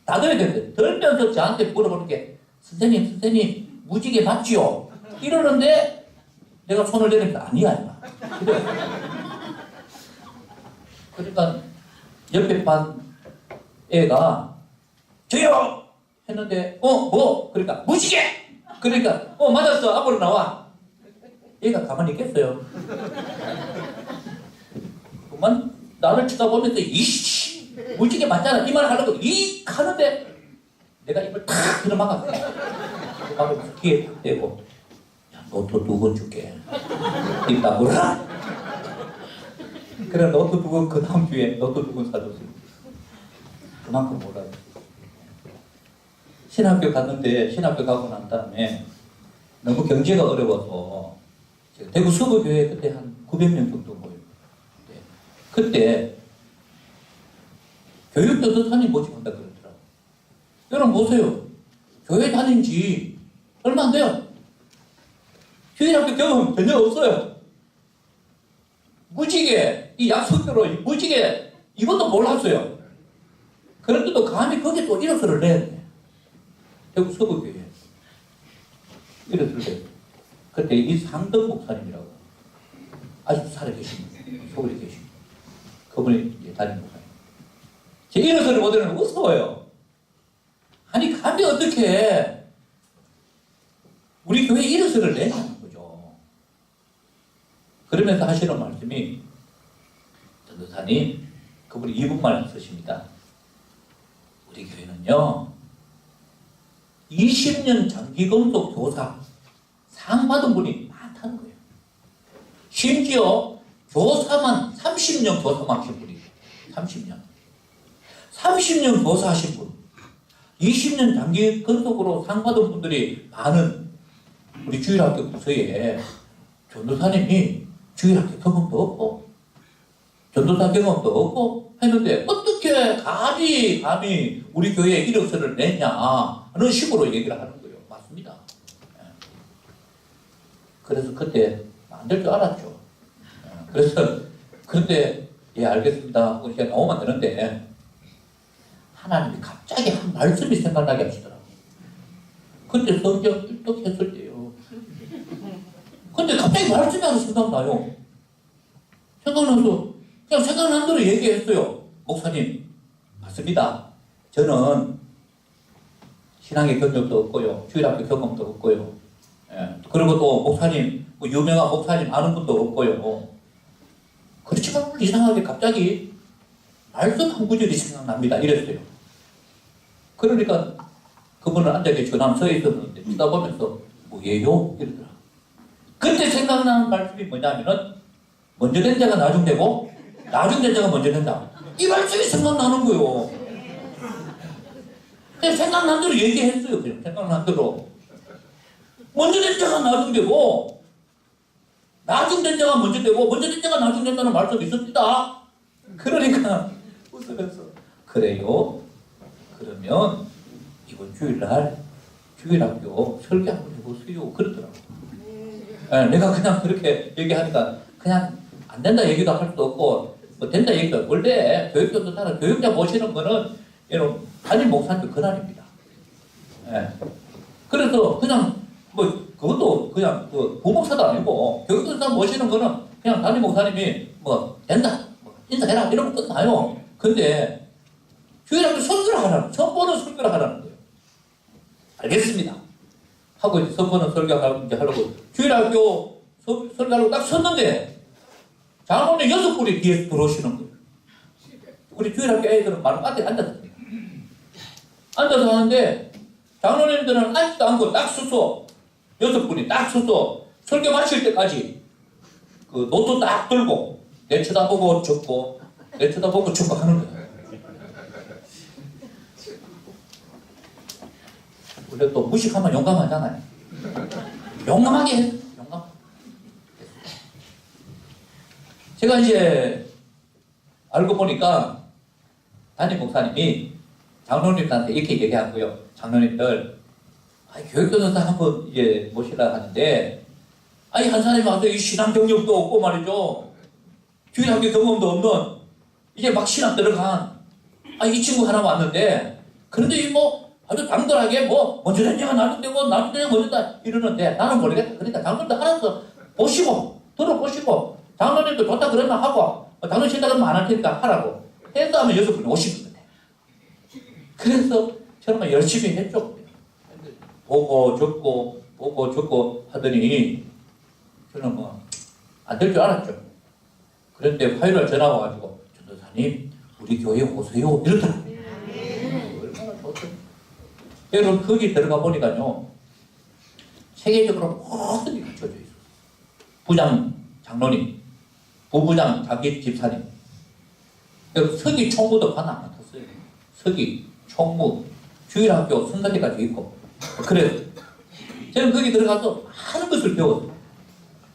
다 들어야 되는데, 들면서 저한테 물어보는 게, 선생님, 무지개 맞지요? 이러는데, 내가 손을 내리니까 아니야. 그래. 그러니까, 옆에 반 애가, 저요! 했는데, 뭐? 그러니까, 무지개! 그러니까, 맞았어. 앞으로 나와. 얘가 가만히 있겠어요. 그만, 나를 쳐다보면서, 이씨! 무지개 맞잖아. 이 말 하려고, 하는데, 내가 입을 탁 들어막았어. 막으면서 귀에 탁 대고, 야, 노트 2권 줄게. 입 다물어라. 그래, 노트 2권 그 다음 주에 노트 2권 사줬어요. 그만큼 몰라요. 신학교 갔는데, 신학교 가고 난 다음에 너무 경제가 어려워서 제가 대구 서구교회 그때 한 900명 정도 모여요. 그때 교육도도사님 모집한다 그러더라고요. 여러분 보세요. 교회 다닌 지 얼마 안 돼요. 주일학교 경험 전혀 없어요. 무지개, 이 약속대로 무지개 이것도 몰랐어요. 그런데도 감히 거기에 또 일어서를 내야 돼. 대구 서구교회 일어서를 내야 돼. 그때 이 상덕 목사님이라고 아직도 살아계십니다. 서울에 계십니다. 그분이 이제 담임 목사님. 제 일어서를 보더니 무서워요. 아니 감히 어떻게 우리 교회 일어서를 내냐는 거죠. 그러면서 하시는 말씀이 전도사님 그분이 이분만 쓰십니다. 우리 교회는요 20년 장기검속 교사 상 받은 분이 많다는 거예요. 심지어 교사만 30년 교사만 하신 분이에요. 30년 교사하신 분 20년 장기 근속으로 상 받은 분들이 많은 우리 주일학교 부서에 전도사님이 주일학교 경험도 없고 전도사 경험도 없고 했는데 어떻게 감히 우리 교회에 일어서를 내냐 하는 식으로 얘기를 하는 거예요. 맞습니다. 그래서 그때 안 될 줄 알았죠. 그래서 그런데 예 알겠습니다 하고 이제 나오면 되는데 하나님이 갑자기 한 말씀이 생각나게 하시더라고요. 그때 성경 읽독했을 때요. 근데 갑자기 말씀이 하나 생각나요. 생각나서 그냥 생각난 대로 얘기했어요. 목사님 맞습니다. 저는 신앙의 경력도 없고요. 주일학교 경험도 없고요. 예. 그리고 또 목사님 뭐 유명한 목사님 아는 분도 없고요. 그렇지만 이상하게 갑자기 말씀 한 구절이 생각납니다. 이랬어요. 그러니까 그분은 앉아 계시고 나는 서 있었는데 쳐다보면서 뭐예요? 이러더라. 그때 생각나는 말씀이 뭐냐면은 먼저 된 자가 나중되고 나중된 자가 먼저 된다. 이 말씀이 생각나는 거예요. 그냥 생각난 대로 얘기했어요. 그냥 생각난 대로. 먼저 된 자가 나중되고 나중된 자가 먼저 되고 먼저 된 자가 나중된다는 말씀이 있었습니다. 그러니까 웃으면서 그래요? 그러면 이번 주일날 주일학교 설교 한번 해보세요. 그러더라고. 네, 내가 그냥 그렇게 얘기하니까 그냥 안 된다 얘기도 할 수도 없고 뭐 된다 얘기도 원래 교육자도 따라 교육자 모시는 거는 이런 담임 목사님도 권한입니다. 네. 그래서 그냥 뭐 그것도 그냥 그 부목사도 아니고 교육자 모시는 거는 그냥 담임 목사님이 뭐 된다 뭐 인사해라 이러면 끝나요. 근데 주일학교 설교를 하라는 선보는 설교를 하라는 거예요. 알겠습니다. 하고 이제 선보는 설교하려고 이제 하려고 주일학교 설교하려고 딱 섰는데 장로님 6분이 뒤에 들어오시는 거예요. 우리 주일학교 애들은 바로 앞에 앉았습니다. 앉아서 하는데 장로님들은 앉지도 않고 딱 서서 6분이 딱 서서 설교 마칠 때까지 그 노트 딱 들고 내 쳐다보고 적고 내 쳐다보고 적고 하는 거예요. 원래 또 무식하면 용감하잖아요. 용감하게 했어요. 용감. 제가 이제 알고 보니까 담임 목사님이 장로님들한테 이렇게 얘기하고요. 장로님들, 교육교사사 한번 이제 모시라 하는데, 한 사람이 와서 이 신앙 경력도 없고 말이죠. 주일학교 경험도 없는, 이제 막 신앙 들어간, 이 친구 하나 왔는데, 그런데 이 뭐 아주 당돌하게 뭐 먼저 된지가 나중되고 나중되가 먼저다 이러는데 나는 모르겠다. 그러니까 장로님도 알아서 보시고 들어보시고 장로님도 좋다 그러면 하고 장로님 싫다 그러면 안 할 테니까 하라고 해서 하면 6분이 오시는 거예요. 그래서 저는 열심히 했죠. 보고 적고 하더니 저는 뭐 안 될 줄 알았죠. 그런데 화요일날 전화 와가지고 전도사님 우리 교회 오세요 이러더라고요. 얼마나 좋죠. 여러분 거기 들어가 보니까요 세계적으로 모든 게 갖춰져 있어요. 부장 장로님, 부부장 자기 집사님, 여러분 서기 총무도 하나 안 맡았어요. 서기 총무 주일학교 선생님까지 있고 그래서 저는 거기 들어가서 많은 것을 배웠어요.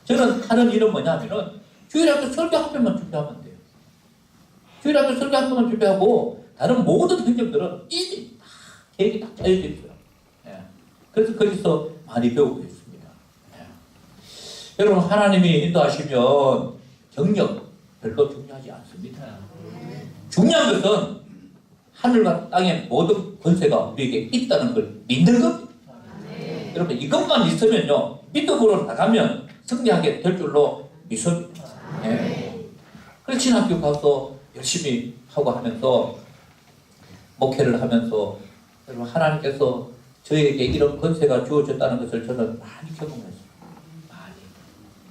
저는 하는 일은 뭐냐면은 주일학교 설교 한 편만 준비하면 돼요. 주일학교 설교 한 편만 준비하고 다른 모든 행정들은 이미 다 계획이 다 짜여져 있어요. 예. 그래서 거기서 많이 배우고 있습니다. 예. 여러분 하나님이 인도하시면 경력 별로 중요하지 않습니다. 중요한 것은 하늘과 땅의 모든 권세가 우리에게 있다는 걸 믿는 겁니다. 여러분 이것만 있으면요 믿음으로 나가면 승리하게 될 줄로 믿습니다. 네. 그래서 신학교 가서 열심히 하고 하면서 목회를 하면서 여러분 하나님께서 저에게 이런 권세가 주어졌다는 것을 저는 많이 경험했어요. 많이.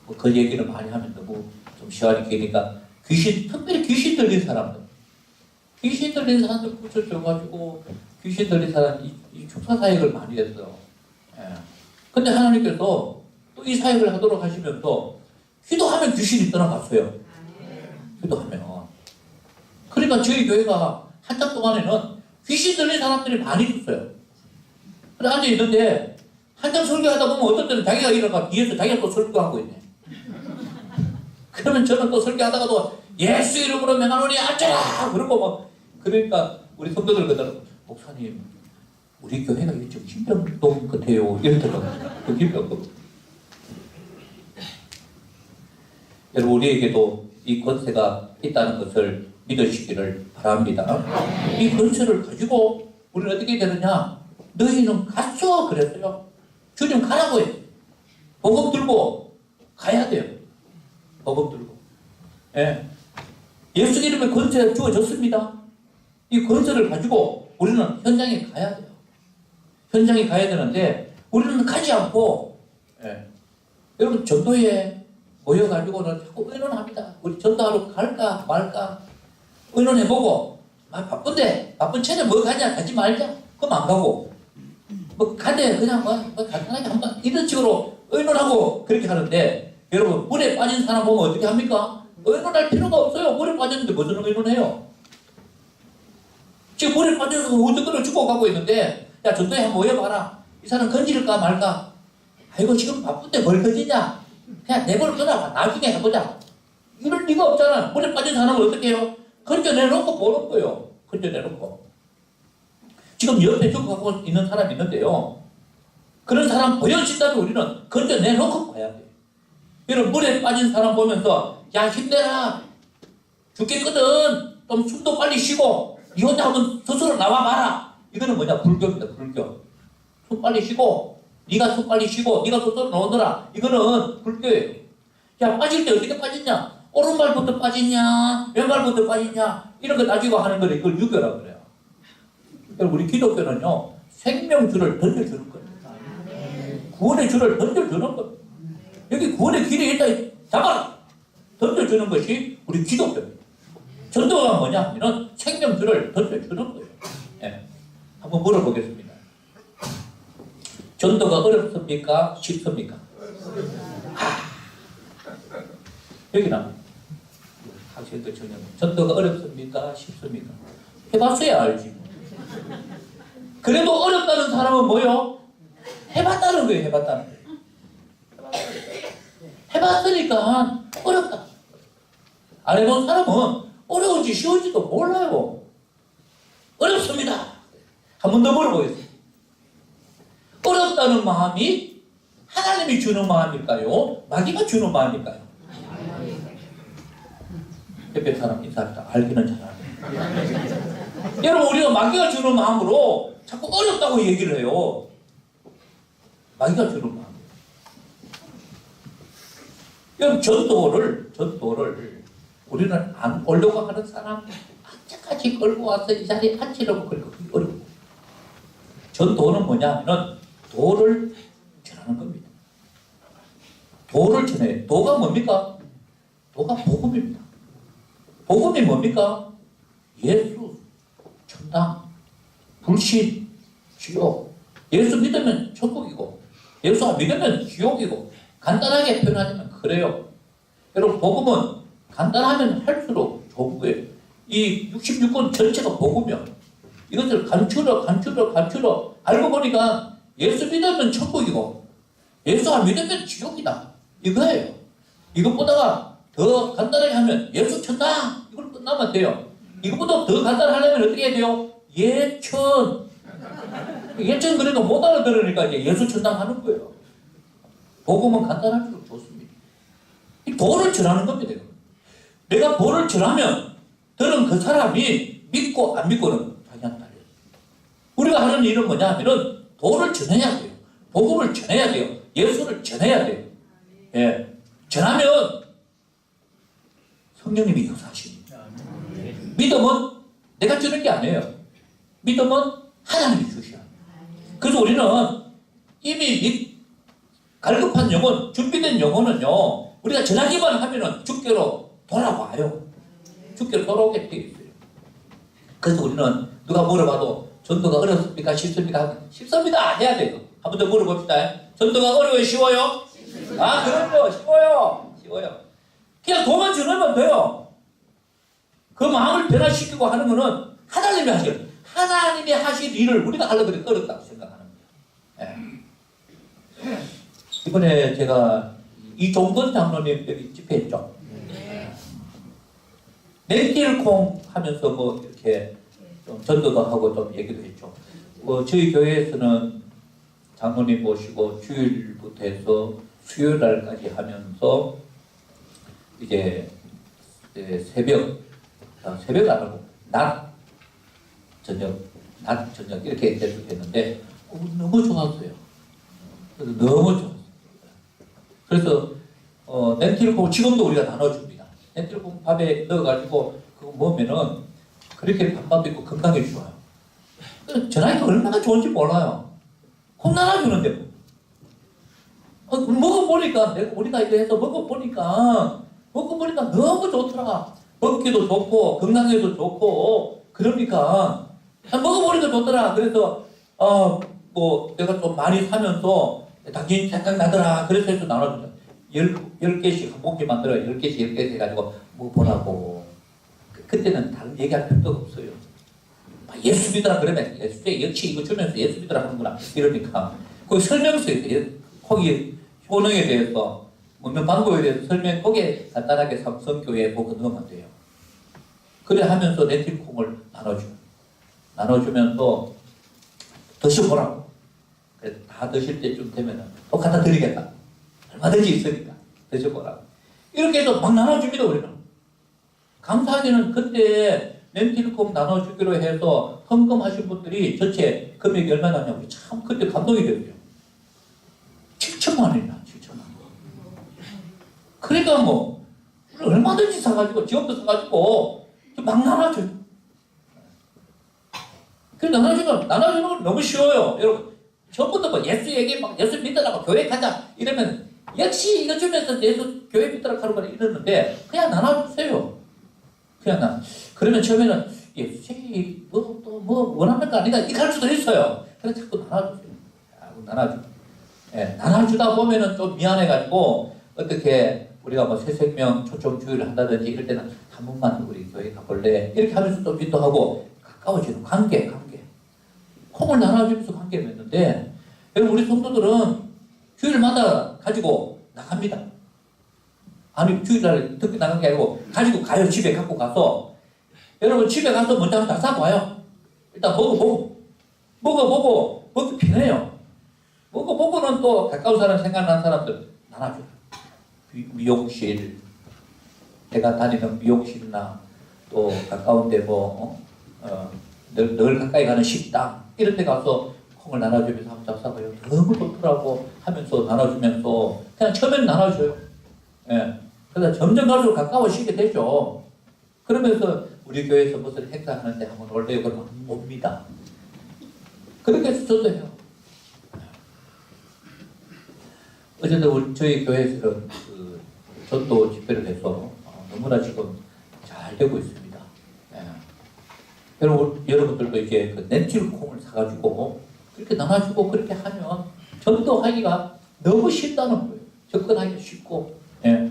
뭐 그 얘기를 많이 하면 너무 좀 시간이 기니까 특별히 귀신 들린 사람들 붙여줘가지고 귀신 들린 사람 이 축사 사역을 많이 했어요. 예. 근데 하나님께서 또 이 사역을 하도록 하시면서 기도하면 귀신이 떠나갔어요. 기도하면. 그러니까 저희 교회가 한참 동안에는 귀신 들린 사람들이 많이 있었어요. 근데 앉아있는데 한참 설교하다 보면 어떤 때는 자기가 일어나가 뒤에서 자기가 또 설교하고 있네. 그러면 저는 또 설교하다가도 예수 이름으로 명하노니 앉아라! 그러고 막 그러니까 우리 성도들 그대로 목사님 우리 교회가 이게 정신병동 같아요. 이러더라고요. 정신병동. 여러분 우리에게도 이 권세가 있다는 것을 믿으시기를 바랍니다. 이 권세를 가지고 우리는 어떻게 되느냐? 너희는 갔어 그랬어요. 주님 가라고 했어요. 복음 들고 가야 돼요. 복음 들고. 예. 예수 이름의 권세가 주어졌습니다. 이 권세를 가지고 우리는 현장에 가야 돼요. 현장에 가야 되는데 우리는 가지 않고 예. 여러분 전도에 모여가지고는 자꾸 의논합니다. 우리 전도하러 갈까 말까 의논해보고 바쁜 채는 뭐 가냐 가지 말자 그럼 안 가고 뭐 가대 그냥 뭐 간단하게 한번 이런 식으로 의논하고 그렇게 하는데 여러분 물에 빠진 사람 보면 어떻게 합니까? 의논할 필요가 없어요. 물에 빠졌는데 무슨 의논해요? 지금 물에 빠져서 우두꺼를 죽어가고 있는데 야 전도에 한번 모여봐라. 이 사람 건질까 말까? 아이고 지금 바쁜데 뭘 건지냐? 그냥 내버려 둬라. 나중에 해보자. 이럴 리가 없잖아. 물에 빠진 사람을 어떻게 해요? 건져내놓고 보는 거예요. 건져내놓고. 지금 옆에 죽어가고 있는 사람이 있는데요. 그런 사람 보여진다면 우리는 건져내놓고 봐야 돼요. 여러분 물에 빠진 사람 보면서 야 힘내라. 죽겠거든. 좀 숨도 빨리 쉬고 니 혼자 한번 스스로 나와봐라. 이거는 뭐냐? 불교입니다. 불교. 숨 빨리 쉬고 네가 숨 빨리 쉬고 네가 스스로 나오느라. 이거는 불교예요. 야 빠질 때 어떻게 빠졌냐? 오른발부터 빠지냐? 왼발부터 빠지냐? 이런 거 따지고 하는 거를 이걸 유교라고 그래요. 그러니까 우리 기독교는요. 생명줄을 던져주는 거예요. 구원의 줄을 던져주는 거예요. 여기 구원의 길이 일단 잡아라. 던져주는 것이 우리 기독교입니다. 전도가 뭐냐 하면 생명줄을 던져주는 거예요. 예. 한번 물어보겠습니다. 전도가 어렵습니까? 쉽습니까? 여기는 학생들 청년 전도가 어렵습니까? 쉽습니까? 해봤어야 알지. 그래도 어렵다는 사람은 뭐요? 해봤다는 거예요. 해봤다는 거예요. 해봤으니까 어렵다. 안 해본 사람은 어려운지 쉬운지도 몰라요. 어렵습니다. 한 번 더 물어보겠습니다. 어렵다는 마음이 하나님이 주는 마음일까요? 마귀가 주는 마음일까요? 옆에 사람 인사합니다. 알기는 잘하네. 여러분 우리가 마귀가 주는 마음으로 자꾸 어렵다고 얘기를 해요. 마귀가 주는 마음. 여러분 전도를 우리는 안 오려고 하는 사람 언제까지 끌고 와서 이 자리에 앉히려고 그러고 어렵고. 전도는 뭐냐면은 도를 전하는 겁니다. 도를 전해. 도가 뭡니까? 도가 복음입니다. 복음이 뭡니까? 예수, 천당, 불신, 지옥. 예수 믿으면 천국이고 예수 안 믿으면 지옥이고 간단하게 표현하자면 그래요. 여러분 복음은 간단하면 할수록 좋은 거예요. 이 66권 전체가 복음이야. 이것을 간추려 알고 보니까 예수 믿으면 천국이고 예수 안 믿으면 지옥이다. 이거예요. 이것보다가 더 간단하게 하면 예수 천당 이걸 끝나면 돼요. 이것보다 더 간단하려면 어떻게 해야 돼요? 예천. 예천 그러니까 못 알아들으니까 이제 예수 천당 하는 거예요. 복음은 간단할수록 좋습니다. 이 도를 전하는 겁니다. 내가 도를 전하면 들은 그 사람이 믿고 안 믿고는 자기한테 달려요. 우리가 하는 일은 뭐냐 하면은 도를 전해야 돼요. 복음을 전해야 돼요. 예수를 전해야 돼요. 예. 전하면 성령님이 역사하십니다. 믿음은 내가 주는 게 아니에요. 믿음은 하나님이 주셔야 합니다. 그래서 우리는 이미 갈급한 영혼, 준비된 영혼은요, 우리가 전하기만 하면은 주께로 돌아와요. 주께로 돌아오게 되어 있어요. 그래서 우리는 누가 물어봐도 전도가 어렵습니까? 쉽습니까? 쉽습니다. 해야 돼요. 한 번 더 물어봅시다. 전도가 어려워요? 쉬워요? 아, 그럼요. 쉬워요. 그냥 도만 전하면 돼요. 그 마음을 변화시키고 하는 거는 하나님이 하실 일을 우리가 하려고 그래 어렵다고 생각하는 거예요. 예. 이번에 제가 이종건 장로님 여기 집회했죠. 렌틸콩 하면서 뭐 이렇게 좀 전도도 하고 좀 얘기도 했죠. 저희 교회에서는 장로님 모시고 주일부터 해서 수요일 날까지 하면서 이제 새벽 안 하고 낮 저녁 이렇게 계속했는데 너무 좋았어요. 너무 좋았어요. 그래서 렌틸콩 지금도 우리가 나눠줍니다. 렌틸콩 밥에 넣어가지고 그거 먹으면은 그렇게 밥도 있고 건강에 좋아요. 전화기가 얼마나 좋은지 몰라요. 콩 나눠주는데 먹어보니까 우리가 이거 해서 먹어보니까 너무 좋더라. 먹기도 좋고 건강에도 좋고 그러니까 먹어보니까 좋더라. 그래서 뭐 내가 좀 많이 사면서 당연히 생각나더라. 그래서 해서 나눠준다. 10개씩 한 봉지 만들어 10개씩 해가지고 먹어보라고. 그때는 다른 얘기할 필요가 없어요. 예수 믿으라 그러면 역시 이거 주면서 예수 믿으라 하는구나 이러니까 그 설명서에 대해서 거기 효능에 대해서 먹는 방법에 대해서 설명 거기에 간단하게 삼성교회 보고 넣으면 돼요. 그래 하면서 렌틸콩을 나눠주면서 드셔보라고. 그래서 다 드실 때쯤 되면은 또 갖다 드리겠다. 얼마든지 있으니까 드셔보라고. 이렇게 해서 막 나눠줍니다. 우리는. 감사하게는 그때 렌틸콩 나눠주기로 해서 헌금하신 분들이 전체 금액이 얼마나 나냐고 참 그때 감동이 됐어요. 7천만 원이나 7천만 원. 그러니까 뭐 얼마든지 사가지고 지역도 사가지고 막 나눠줘요. 그 나눠주는 건 너무 쉬워요. 여러분 처음부터 뭐 예수 얘기 막 예수 믿으라고 교회 가자 이러면 역시 이거 주면서 예수 교회 믿으라고 하는 거는 이러는데 그냥 나눠주세요. 그러면 처음에는 예수님이 뭐 원하는 거 아니다 이렇게 할 수도 있어요. 그래서 자꾸 나눠주세요. 나눠주다 보면은 좀 미안해가지고 어떻게 우리가 뭐 새생명 초청 주의를 한다든지 이럴 때는 한 번만 우리 교회 가볼래 이렇게 하면서 좀 기도하고 가까워지는 관계 콩을 나눠주면서 관계 맺는데 여러분 우리 성도들은 주일마다 가지고 나갑니다. 아니 주일날 듣기 나간 게 아니고 가지고 가요. 집에 갖고 가서 여러분 집에 가서 먼저 한번 다 사고 와요. 일단 먹어보고 먹기 편해요. 먹어보고는 또 가까운 사람 생각나는 사람들 나눠줘요. 미용실 내가 다니는 미용실이나 또 가까운데 늘 가까이 가는 식당 이런 데 가서 콩을 나눠주면서 한번 잡사봐요. 너무 좋더라고 하면서 나눠주면서 그냥 처음에는 나눠줘요. 예. 그러다 점점 갈수록 가까워지게 되죠. 그러면서 우리 교회에서 무슨 행사하는데 한번 올래요? 그러면 옵니다. 그렇게 해서 저도 해요. 어쨌든 저희 교회에서는 그 전도 집회를 해서 너무나 지금 잘 되고 있습니다. 예. 여러분들도 이제 그 렌틸콩을 사가지고 그렇게 나눠주고 그렇게 하면 전도하기가 너무 쉽다는 거예요. 접근하기가 쉽고. 예.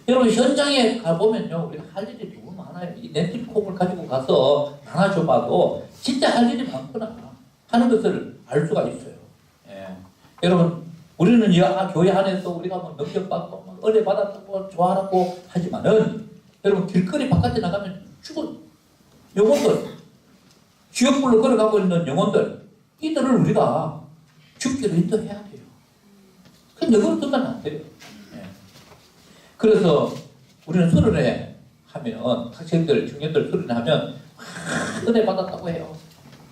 여러분 현장에 가보면요 우리가 할 일이 너무 많아요. 이 렌틸콩을 가지고 가서 나눠줘봐도 진짜 할 일이 많구나 하는 것을 알 수가 있어요. 예. 여러분 우리는 교회 안에서 우리가 뭐 능력받고 뭐 은혜 받았다고 좋아하고 하지만은 여러분 길거리 바깥에 나가면 죽은 영혼들 지역불로 걸어가고 있는 영혼들 이들을 우리가 죽기로 인도해야 돼요. 그 너그러 두면 안 돼요. 그래서 우리는 서른에 하면 학생들, 청년들 서른에 하면 은혜 받았다고 해요.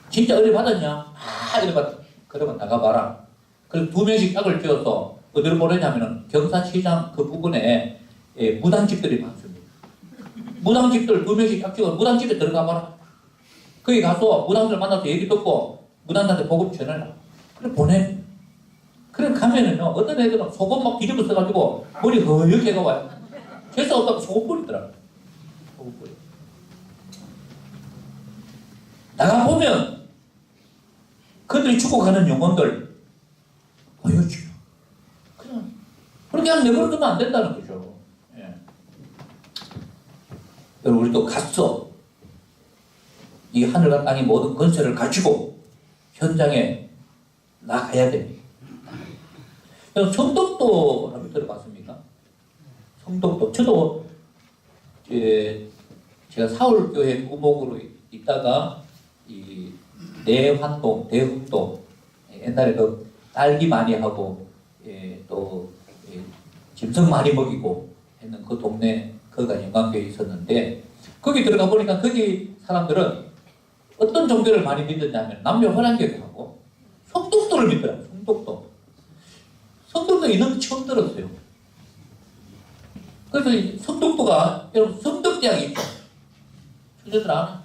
진짜 은혜 받았냐? 은혜 받았다. 그러면 나가봐라. 그리고 2명씩 짝을 지어서 어디로 보내냐면은 경산시장 그 부근에 무당집들이 많습니다. 무당집들 2명씩 짝 지어서 무당집에 들어가봐라. 거기 가서 무당들 만나서 얘기 듣고 무당들한테 복음 전해라. 그래 보내. 그래 가면은요 어떤 애들은 소금 막 뒤집어 써가지고 머리 허옇게 해가 와요. 재수 없다고 소금 뿌리더라고요. 소금 뿌리. 나가보면 그들이 죽어가는 영혼들 보여줘요. 그렇게 내버려 두면 안 된다는 거죠. 예. 여러분 우리도 갔어. 이 하늘과 땅의 모든 건설을 가지고 현장에 나가야 됩니다. 성덕도라고 들어봤습니까? 성덕도. 저도 제가 사울교회 구목으로 있다가 이 대환동, 대흥동 옛날에 그 딸기 많이 하고 또 짐승 많이 먹이고 했는 그 동네 거기가 영광교회에 있었는데 거기 들어가 보니까 거기 사람들은 어떤 종교를 많이 믿었냐면 남녀 혼합교회하고 성덕도를 믿더라고요. 성덕도. 성덕도 이런 거 처음 들었어요. 그래서 성덕도가 여러분 성덕대학이 있죠. 청년들 아나?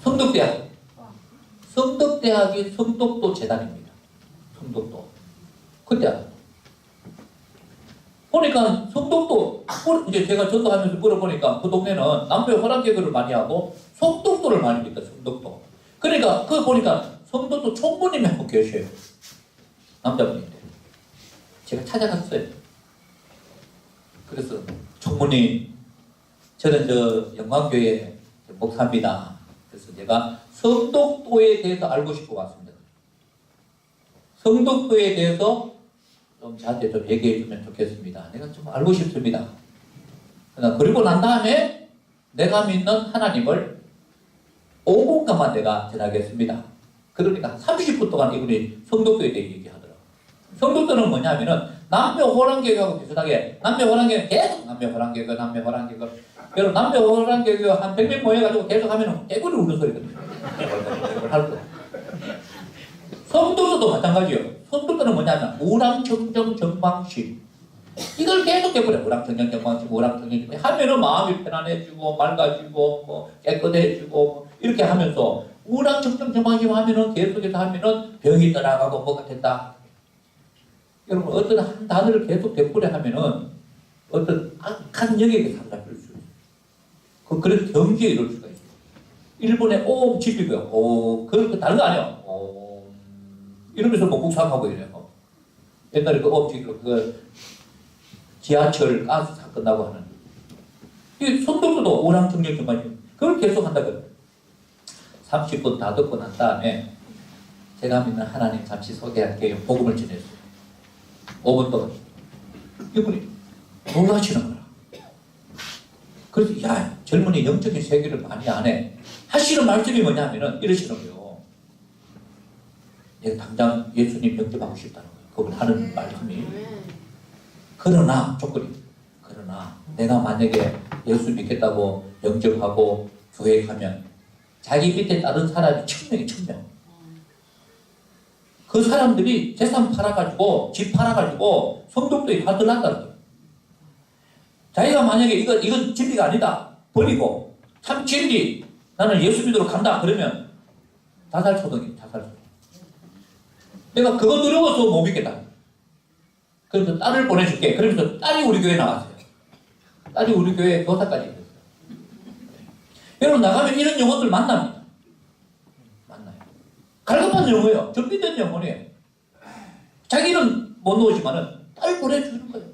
성덕대학. 성덕대학이 성덕도 재단입니다. 성덕도. 그 대학. 보니까 성덕도 이제 제가 전도하면서 물어보니까 그 동네는 남녀 혼합교회를 많이 하고 성덕도를 많이 믿다. 성덕도. 그러니까 그거 보니까 성덕도 총무님이 한 분 계셔요. 남자분인데. 제가 찾아갔어요. 그래서 총무님, 저는 영광교회 목사입니다. 그래서 제가 성덕도에 대해서 알고 싶어 왔습니다. 성덕도에 대해서 좀 저한테 좀 얘기해 주면 좋겠습니다. 내가 좀 알고 싶습니다. 그리고 난 다음에 내가 믿는 하나님을 5분간만 내가 전하겠습니다. 그러니까 30분 동안 이분이 성덕도에 대해 얘기하더라고요. 성덕도는 뭐냐면은 남녀 호랑개교하고 비슷하게 남녀 호랑개는 계속 남녀 호랑개교 여러분 남녀 호랑개교 한 100명 모여가지고 계속 하면은 깨구리 우는 소리거든요. 성덕도도 마찬가지예요. 성덕도는 뭐냐면 우랑청정 정방식 이걸 계속 해버려요. 우랑청정 정방식 우랑청정 하면은 마음이 편안해지고 맑아지고 뭐 깨끗해지고 뭐 이렇게 하면서 우랑청정 정방식 하면은 계속해서 하면은 병이 떠나가고 뭐가 된다. 여러분 어떤 한 단어를 계속 되풀이 하면은 어떤 악한 영역에 사로잡힐 수 있어요. 그래서 경지에 이룰 수가 있어요. 일본의 오음 집이고요. 오, 그런 거 다른 거 아니에요. 오, 이러면서 뭐 국상하고 이래요. 옛날에 그 오음집으로 그 지하철 가스 사건 나고 하는 이 성덕도도 오랑청정 정말 그걸 계속 한다고요. 30분 다 듣고 난 다음에 제가 믿는 하나님 잠시 소개할게요. 복음을 전했어요. 5분 동안 이분이 놀라시는 거야. 그래서 야 젊은이 영적인 세계를 많이 안 해. 하시는 말씀이 뭐냐면은 이러시는 거예요. 내가 당장 예수님 영접하고 싶다는 거예요. 그분 하는 말씀이. 그러나 조건이 그러나 내가 만약에 예수 믿겠다고 영접하고 교회에 가면 자기 밑에 다른 사람이 1000명이 1000명. 그 사람들이 재산 팔아가지고 집 팔아가지고 성덕도에 가들난다는 거예요. 자기가 만약에 이건 진리가 아니다 버리고 참 진리 나는 예수 믿으러 간다 그러면 자살초동이에요. 자살초동. 내가 그거 두려워서 못 믿겠다. 그래서 딸을 보내줄게. 그러면서 딸이 우리 교회에 나왔어요. 딸이 우리 교회에 교사까지 있었어요. 여러분 나가면 이런 영혼들 만납니다. 만나요. 갈급한 영혼이에요. 준비된 영혼이에요. 자기는 못 놓지만은 딸 보내주는 거예요.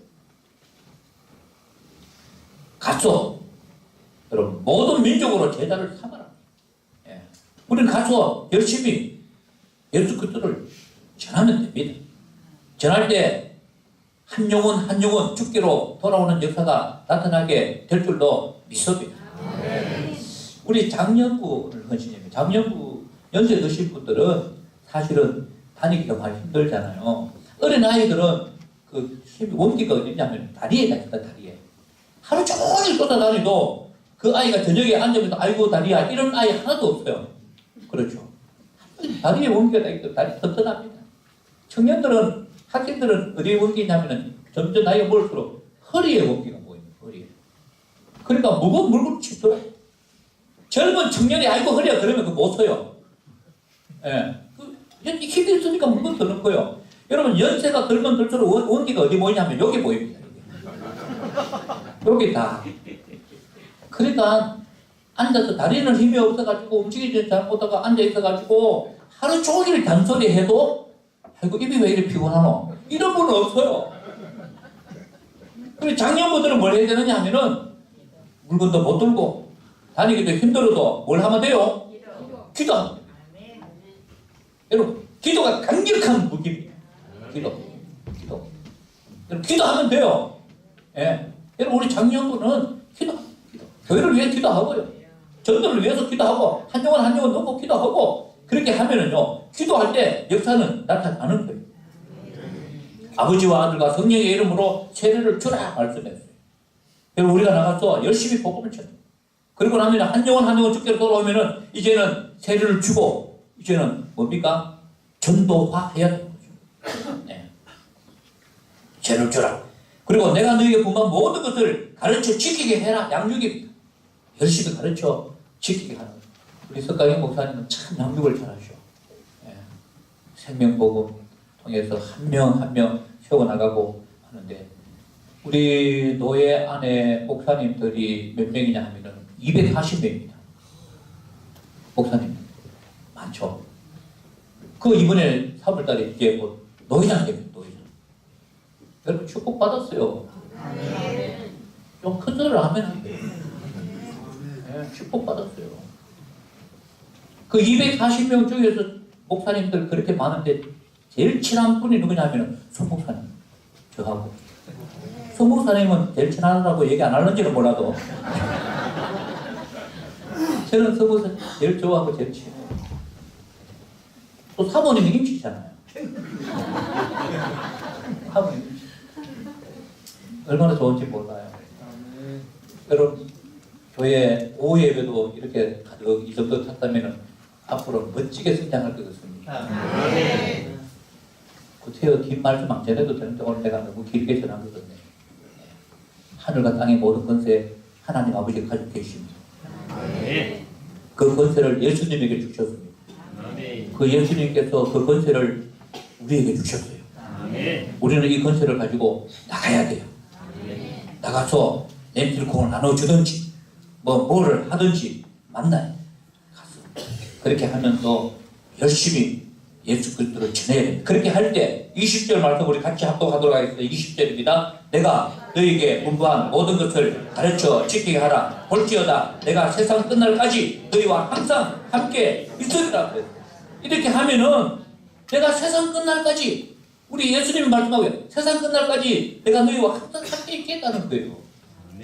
가서 여러분 모든 민족으로 제자를 삼아라. 예. 우리는 가서 열심히 예수 그리스도를 전하면 됩니다. 전할 때 한 영혼 한 영혼 죽기로 돌아오는 역사가 나타나게 될 줄로 믿습니다. 우리 장년부를 헌신입니다. 장년부 연세 드신 분들은 사실은 다니기가 많이 힘들잖아요. 어린 아이들은 그 원기가 어디냐면 다리에 다친다. 다리에 하루 종일 쫓아다니도 그 아이가 저녁에 앉으면서 아이고 다리야 이런 아이 하나도 없어요. 그렇죠. 다리에 원기가 다니도 다리 튼튼합니다. 청년들은 학생들은 어디에 원기냐면은 점점 나이가 먹을수록 허리에 원기가 보입니다. 허리에. 그러니까 무거운 물건을 치더라고요. 젊은 청년이 아이고 허리야 그러면 그거 못 서요. 예. 힘이 있으니까 무거운 드는 거예요. 여러분 연세가 들면 들수록 원기가 어디 보이냐면 여기 보입니다. 여기 다. 그러니까 앉아서 다리는 힘이 없어가지고 움직이지 잘못하고 앉아있어가지고 하루 종일 잔소리 해도 아이고 입이 왜 이렇게 피곤하노? 이런 분은 없어요. 그리고 장년부들은 뭘 해야 되느냐 하면은 물건도 못 들고 다니기도 힘들어도 뭘 하면 돼요? 기도하면 돼요. 여러분 기도가 강력한 무기입니다. 기도. 여러분 기도하면 돼요. 예. 여러분 우리 장년부는 기도. 교회를 위해 기도하고요. 전도를 위해서 기도하고 한 영혼 한 영혼 넣고 기도하고 그렇게 하면은요 기도할 때 역사는 나타나는 거예요. 아버지와 아들과 성령의 이름으로 세례를 주라 말씀했어요. 그리고 우리가 나가서 열심히 복음을 쳐요. 그리고 나면 한 영혼 한 영혼 죽게로 돌아오면은 이제는 세례를 주고 이제는 뭡니까? 전도화해야 되는 거죠. 네. 세례를 주라. 그리고 내가 너에게 분ban 모든 것을 가르쳐 지키게 해라. 양육입니다. 열심히 가르쳐 지키게 하는 거예요. 우리 석강희 목사님은 참 양육을 잘하셔. 예. 생명복음 통해서 한 명 한 명 세워나가고 하는데 우리 노예 안에 목사님들이 몇 명이냐 하면은 240명입니다. 목사님 많죠. 그 이번에 3월달에 이제 뭐 노회장 됩니다. 노회장. 여러분 축복 받았어요. 좀 큰 소리를 하면 안 돼요. 예, 축복 받았어요. 그 240명 중에서 목사님들 그렇게 많은데 제일 친한 분이 누구냐면 송 목사님. 저하고. 송 목사님은 제일 친하다고 얘기 안 하는지는 몰라도 저는 송 목사님 제일 좋아하고 제일 친해요. 또 사모님이 임시잖아요. 사모님 임시. 얼마나 좋은지 몰라요. 여러분 교회 오후 예배도 이렇게 가득 이 정도 탔다면은 앞으로 멋지게 성장할 것 같습니다. 구태여 긴 말씀 안 전해도 되는데 오늘 내가 너무 길게 전한 거거든요. 하늘과 땅의 모든 권세 하나님 아버지가 가지고 계십니다. 그 권세를 예수님에게 주셨습니다. 그 예수님께서 그 권세를 우리에게 주셨어요. 우리는 이 권세를 가지고 나가야 돼요. 나가서 램필콩을 나눠주든지 뭐를 하든지 만나요. 가서 그렇게 하면서 열심히 예수 그리스도를 전해야 됩니다. 그렇게 할 때 20절 말씀 우리 같이 합독하도록 하겠습니다. 20절입니다. 내가 너에게 분부한 모든 것을 가르쳐 지키게 하라. 볼지어다 내가 세상 끝날까지 너희와 항상 함께 있으리라. 이렇게 하면은 내가 세상 끝날까지 우리 예수님이 말씀하고요. 세상 끝날까지 내가 너희와 항상 함께 있겠다는 거예요.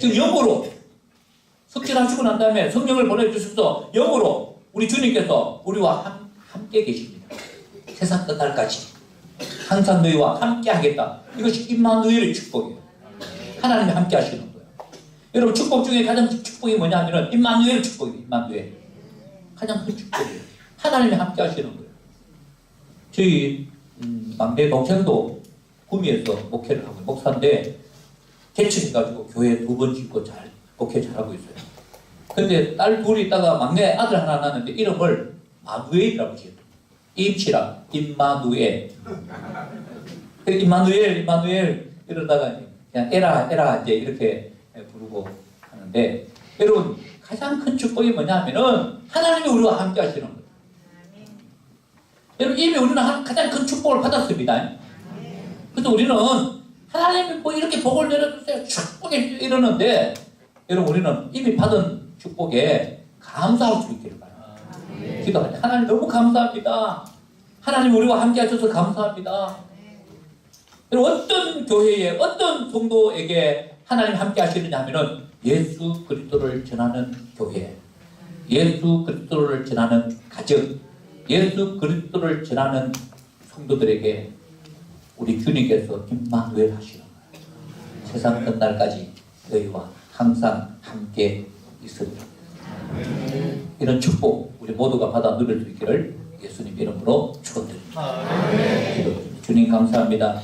지금 영으로 석진하시고 난 다음에 성령을 보내주셔서 영으로 우리 주님께서 우리와 함께 계십니다. 세상 끝날까지 항상 너희와 함께 하겠다. 이것이 임마누엘의 축복이에요. 하나님이 함께 하시는 거예요. 여러분 축복 중에 가장 축복이 뭐냐 하면은 임마누엘 축복이에요. 임마누엘. 가장 큰 축복이에요. 하나님이 함께 하시는 거예요. 저희 막내 동생도 구미에서 목회를 하고 목사인데 개척해가지고 교회 2번 짓고 잘 목회 잘하고 있어요. 근데 딸 둘이 있다가 막내 아들 하나 낳았는데 이름을 마누엘이라고 지었어요. 임치라 임마누엘. 임마누엘 이러다가 그냥 에라 이제 이렇게 부르고 하는데, 여러분 가장 큰 축복이 뭐냐면은 하나님이 우리와 함께 하시는 거예요. 여러분 이미 우리는 가장 큰 축복을 받았습니다. 그래서 우리는 하나님이 뭐 이렇게 복을 내려주세요 축복해 이러는데, 여러분 우리는 이미 받은 축복에 감사할 수 있기를 바랍니다. 기도할 때 하나님 너무 감사합니다. 하나님 우리와 함께 하셔서 감사합니다. 여러분 어떤 교회에 어떤 성도에게 하나님 함께 하시느냐 하면은 예수 그리스도를 전하는 교회, 예수 그리스도를 전하는 가정, 예수 그리스도를 전하는 성도들에게 우리 주님께서 임마누엘 하시는 거예요. 세상 끝날까지 너희와 항상 함께 있으리라. 이런 축복 우리 모두가 받아 누릴 수 있기를 예수님 이름으로 축원드립니다. 주님 감사합니다.